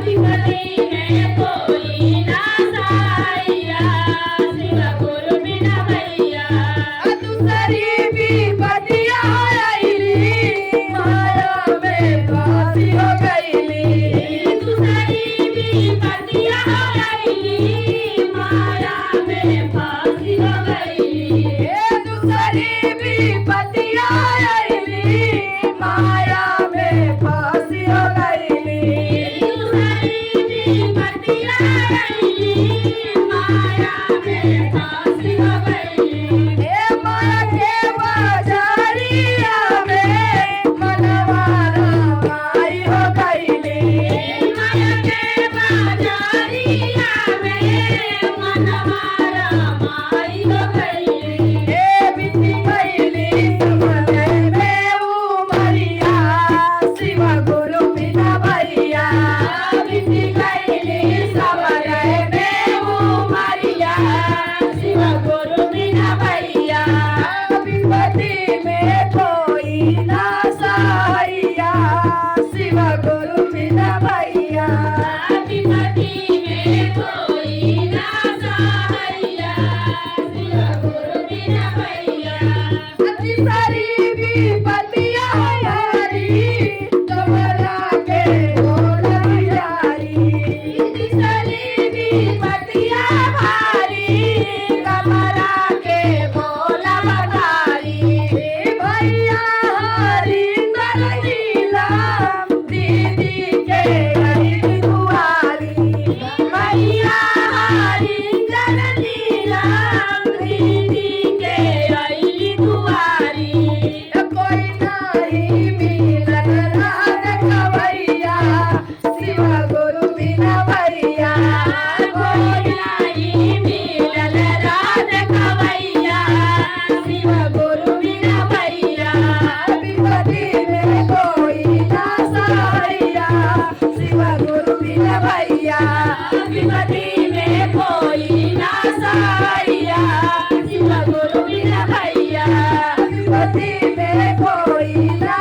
विपत्ति में कोई ना सहाइया शिव गुरु बिना भैया दूसरी विपत्तियाँ आईली माया में फांसी हो गईली दूसरी विपत्तियाँ आईली माया में फांसी हो गईली दूसरी विपत्तियाँ आईली माया में फांसी हो गईली दूसरी विपत्तियाँ आईली माया में फांसी हो गईली माया के बाजारिया में मनवारा माई हो गईली माया के बाजारिया में मनवारा माई हो गईली बीती गईली समय में उमरिया शिव गुरु बिना भैया बीती गईली समय में उमरिया शिव गुरु बिना भैया विपत्ति में कोई ना सहाइया शिव गुरु बिना भैया विपत्ति में कोई ना सहाइया शिव गुरु बिना भैया अति सारी विपत्तियाँ यारी तुम्हारा के बोला यारी सारी विपत्तियाँ भारी कमरा के बोला बधारी भैया हरिंदर नीलम दीदी के गई दुआरी भैया हरिंदर नीलम दीदी के अइली दुआरी कोई नहीं मिलन रात खवैया शिव गुरु बिना भैया कोई नहीं मिलन रात खवैया शिव गुरु बिना भैया विपत्ति में कोई ना सहाइया शिव गुरु बिना भैया विपत्ति में कोई ना सहाइया शिव गुरु बिना भैया विपत्ति में कोई ना